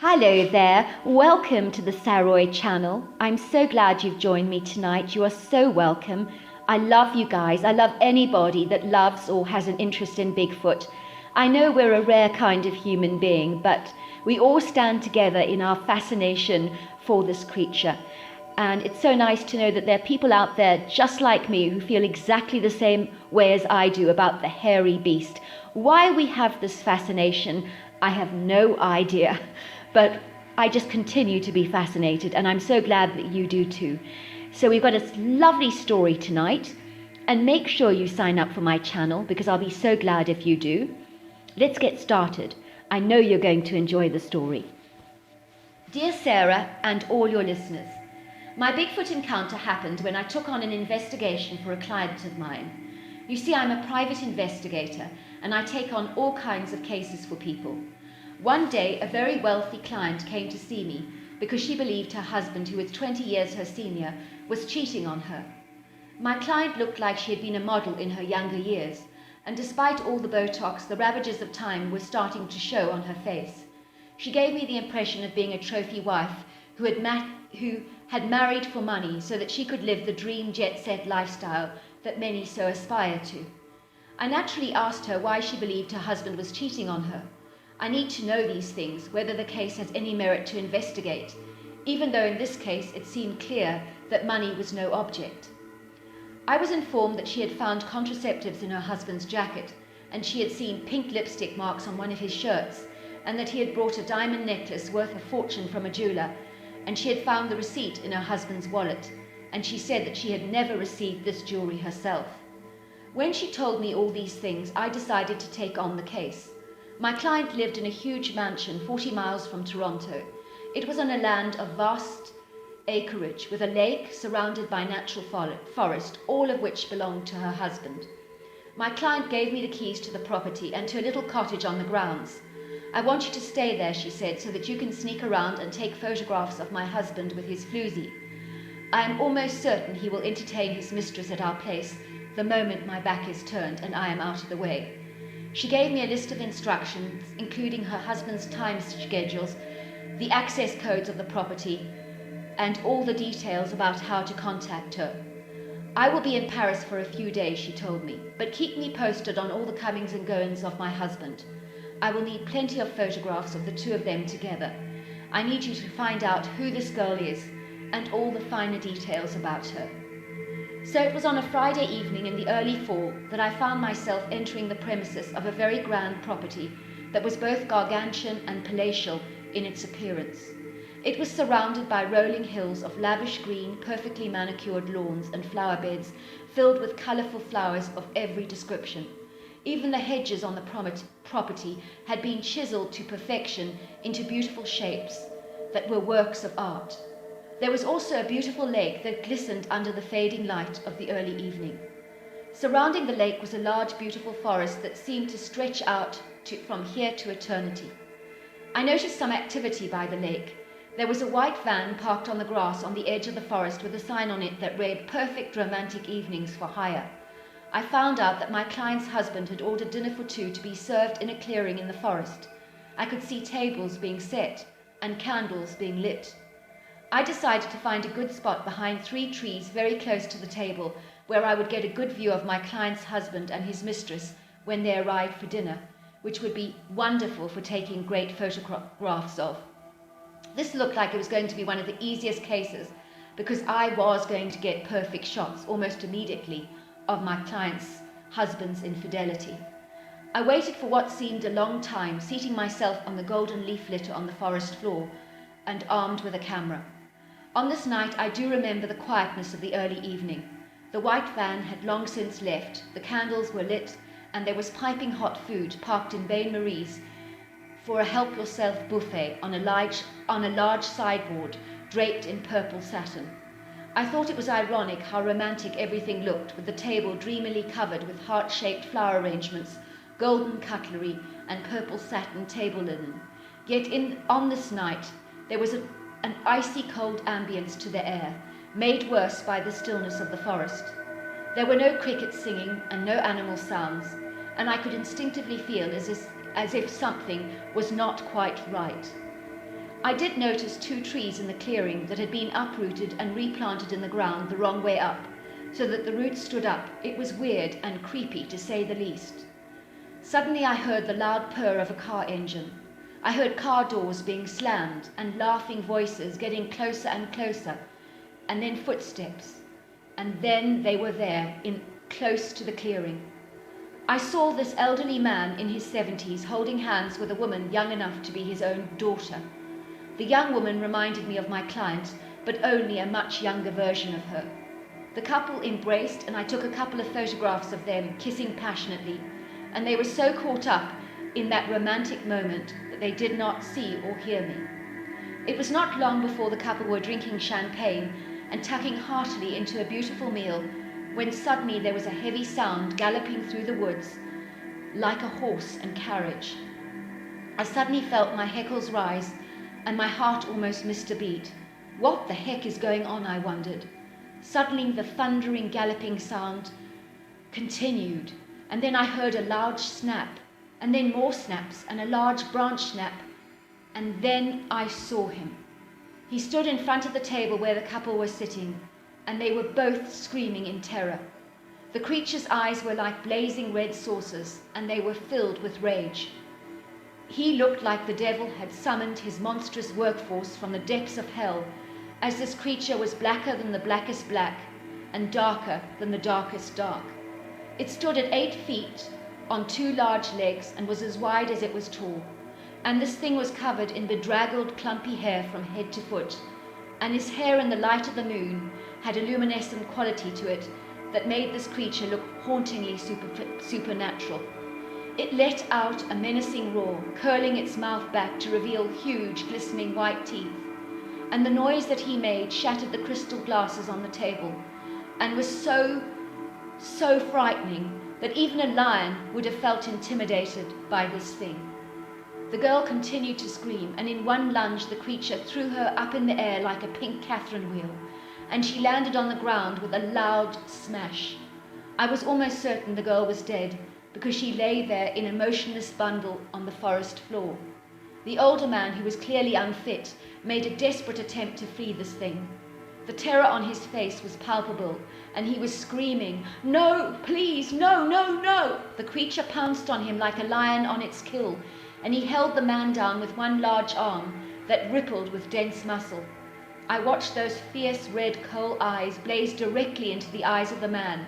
Hello there, welcome to the Saroy channel. I'm so glad you've joined me tonight. You are so welcome. I love you guys. I love anybody that loves or has an interest in Bigfoot. I know we're a rare kind of human being, but we all stand together in our fascination for this creature. And it's so nice to know that there are people out there just like me who feel exactly the same way as I do about the hairy beast. Why we have this fascination, I have no idea. But I just continue to be fascinated, and I'm so glad that you do too. So we've got a lovely story tonight, and make sure you sign up for my channel because I'll be so glad if you do. Let's get started. I know you're going to enjoy the story. Dear Sarah and all your listeners, my Bigfoot encounter happened when I took on an investigation for a client of mine. You see, I'm a private investigator, and I take on all kinds of cases for people. One day, a very wealthy client came to see me because she believed her husband, who was 20 years her senior, was cheating on her. My client looked like she had been a model in her younger years, and despite all the Botox, the ravages of time were starting to show on her face. She gave me the impression of being a trophy wife who had married for money so that she could live the dream jet-set lifestyle that many so aspire to. I naturally asked her why she believed her husband was cheating on her. I need to know these things, whether the case has any merit to investigate, even though in this case it seemed clear that money was no object. I was informed that she had found contraceptives in her husband's jacket, and she had seen pink lipstick marks on one of his shirts, and that he had brought a diamond necklace worth a fortune from a jeweler, and she had found the receipt in her husband's wallet, and she said that she had never received this jewelry herself. When she told me all these things, I decided to take on the case. My client lived in a huge mansion 40 miles from Toronto. It was on a land of vast acreage with a lake surrounded by natural forest, all of which belonged to her husband. My client gave me the keys to the property and to a little cottage on the grounds. I want you to stay there, she said, so that you can sneak around and take photographs of my husband with his floozy. I am almost certain he will entertain his mistress at our place the moment my back is turned and I am out of the way. She gave me a list of instructions, including her husband's time schedules, the access codes of the property, and all the details about how to contact her. I will be in Paris for a few days, she told me, but keep me posted on all the comings and goings of my husband. I will need plenty of photographs of the two of them together. I need you to find out who this girl is and all the finer details about her. So it was on a Friday evening in the early fall that I found myself entering the premises of a very grand property that was both gargantuan and palatial in its appearance. It was surrounded by rolling hills of lavish green, perfectly manicured lawns and flower beds filled with colourful flowers of every description. Even the hedges on the property had been chiselled to perfection into beautiful shapes that were works of art. There was also a beautiful lake that glistened under the fading light of the early evening. Surrounding the lake was a large, beautiful forest that seemed to stretch out from here to eternity. I noticed some activity by the lake. There was a white van parked on the grass on the edge of the forest with a sign on it that read, "Perfect romantic evenings for hire." I found out that my client's husband had ordered dinner for two to be served in a clearing in the forest. I could see tables being set and candles being lit. I decided to find a good spot behind 3 trees very close to the table where I would get a good view of my client's husband and his mistress when they arrived for dinner, which would be wonderful for taking great photographs of. This looked like it was going to be one of the easiest cases because I was going to get perfect shots almost immediately of my client's husband's infidelity. I waited for what seemed a long time, seating myself on the golden leaf litter on the forest floor and armed with a camera. On this night, I do remember the quietness of the early evening. The white van had long since left, the candles were lit, and there was piping hot food parked in bain-maries for a help-yourself buffet on a large sideboard draped in purple satin. I thought it was ironic how romantic everything looked, with the table dreamily covered with heart-shaped flower arrangements, golden cutlery, and purple satin table linen. Yet on this night, there was an icy cold ambience to the air, made worse by the stillness of the forest. There were no crickets singing and no animal sounds, and I could instinctively feel as if something was not quite right. I did notice 2 trees in the clearing that had been uprooted and replanted in the ground the wrong way up, so that the roots stood up. It was weird and creepy, to say the least. Suddenly I heard the loud purr of a car engine. I heard car doors being slammed and laughing voices getting closer and closer, and then footsteps. And then they were there, close to the clearing. I saw this elderly man in his 70s holding hands with a woman young enough to be his own daughter. The young woman reminded me of my client, but only a much younger version of her. The couple embraced, and I took a couple of photographs of them kissing passionately, and they were so caught up in that romantic moment that they did not see or hear me. It was not long before the couple were drinking champagne and tucking heartily into a beautiful meal, when suddenly there was a heavy sound galloping through the woods, like a horse and carriage. I suddenly felt my hackles rise, and my heart almost missed a beat. What the heck is going on, I wondered. Suddenly the thundering, galloping sound continued, and then I heard a loud snap, and then more snaps, and a large branch snap, and then I saw him. He stood in front of the table where the couple were sitting, and they were both screaming in terror. The creature's eyes were like blazing red saucers, and they were filled with rage. He looked like the devil had summoned his monstrous workforce from the depths of hell, as this creature was blacker than the blackest black, and darker than the darkest dark. It stood at 8 feet on 2 large legs and was as wide as it was tall. And this thing was covered in bedraggled, clumpy hair from head to foot, and his hair in the light of the moon had a luminescent quality to it that made this creature look hauntingly supernatural. It let out a menacing roar, curling its mouth back to reveal huge, glistening white teeth, and the noise that he made shattered the crystal glasses on the table, and was so frightening that even a lion would have felt intimidated by this thing. The girl continued to scream, and in one lunge the creature threw her up in the air like a pink Catherine wheel, and she landed on the ground with a loud smash. I was almost certain the girl was dead, because she lay there in a motionless bundle on the forest floor. The older man, who was clearly unfit, made a desperate attempt to flee this thing. The terror on his face was palpable, and he was screaming, "No, please, no, no, no!" The creature pounced on him like a lion on its kill, and he held the man down with one large arm that rippled with dense muscle. I watched those fierce red coal eyes blaze directly into the eyes of the man,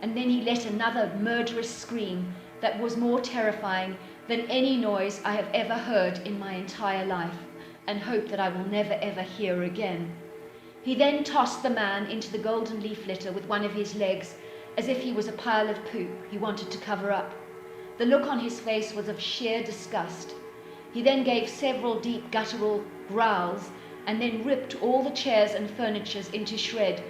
and then he let another murderous scream that was more terrifying than any noise I have ever heard in my entire life, and hope that I will never ever hear again. He then tossed the man into the golden leaf litter with one of his legs, as if he was a pile of poop he wanted to cover up. The look on his face was of sheer disgust. He then gave several deep guttural growls, and then ripped all the chairs and furniture into shreds,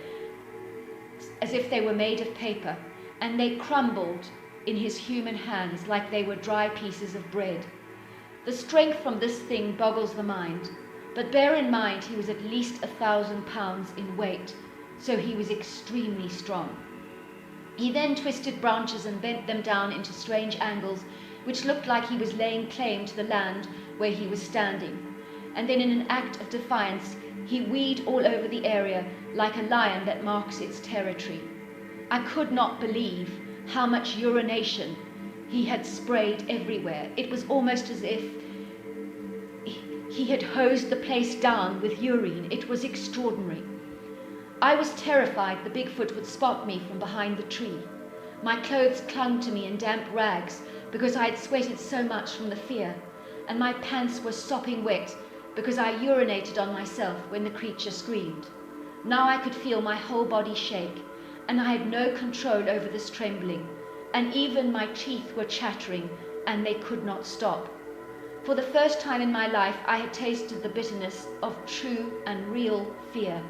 as if they were made of paper, and they crumbled in his human hands like they were dry pieces of bread. The strength from this thing boggles the mind, but bear in mind he was at least 1,000 pounds in weight, so he was extremely strong. He then twisted branches and bent them down into strange angles, which looked like he was laying claim to the land where he was standing, and then in an act of defiance he weed all over the area like a lion that marks its territory. I could not believe how much urination he had sprayed everywhere. It was almost as if he had hosed the place down with urine. It was extraordinary. I was terrified the Bigfoot would spot me from behind the tree. My clothes clung to me in damp rags because I had sweated so much from the fear, and my pants were sopping wet because I urinated on myself when the creature screamed. Now I could feel my whole body shake, and I had no control over this trembling, and even my teeth were chattering, and they could not stop. For the first time in my life, I had tasted the bitterness of true and real fear,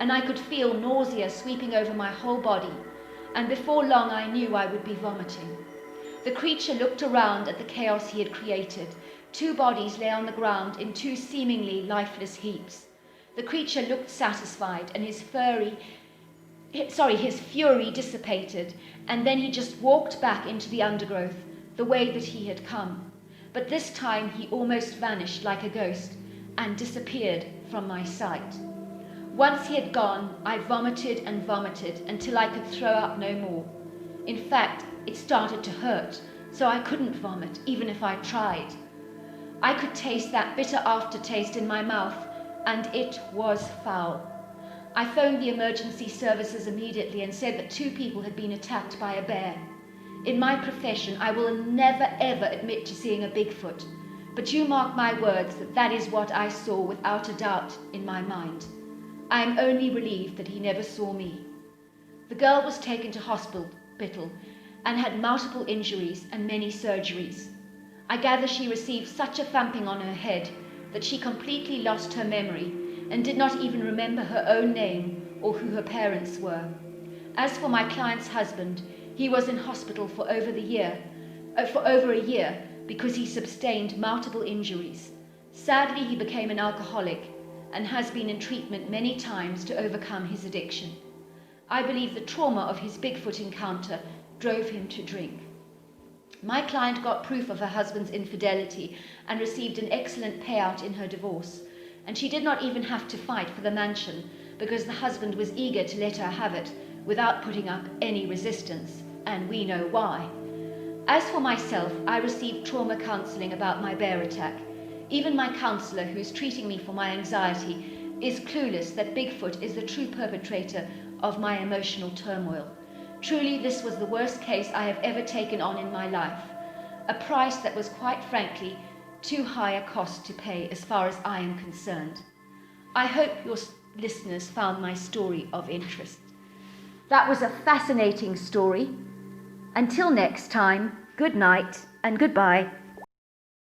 and I could feel nausea sweeping over my whole body, and before long I knew I would be vomiting. The creature looked around at the chaos he had created. 2 bodies lay on the ground in 2 seemingly lifeless heaps. The creature looked satisfied, and his fury dissipated, and then he just walked back into the undergrowth, the way that he had come. But this time he almost vanished like a ghost, and disappeared from my sight. Once he had gone, I vomited and vomited until I could throw up no more. In fact, it started to hurt, so I couldn't vomit even if I tried. I could taste that bitter aftertaste in my mouth, and it was foul. I phoned the emergency services immediately and said that 2 people had been attacked by a bear. In my profession, I will never ever admit to seeing a Bigfoot, but you mark my words that that is what I saw without a doubt in my mind. I am only relieved that he never saw me. The girl was taken to hospital and had multiple injuries and many surgeries. I gather she received such a thumping on her head that she completely lost her memory and did not even remember her own name or who her parents were. As for my client's husband, he was in hospital for over a year because he sustained multiple injuries. Sadly, he became an alcoholic and has been in treatment many times to overcome his addiction. I believe the trauma of his Bigfoot encounter drove him to drink. My client got proof of her husband's infidelity and received an excellent payout in her divorce, and she did not even have to fight for the mansion because the husband was eager to let her have it without putting up any resistance, and we know why. As for myself, I received trauma counseling about my bear attack. Even my counselor, who is treating me for my anxiety, is clueless that Bigfoot is the true perpetrator of my emotional turmoil. Truly, this was the worst case I have ever taken on in my life, a price that was quite frankly too high a cost to pay as far as I am concerned. I hope your listeners found my story of interest. That was a fascinating story. Until next time, good night and goodbye.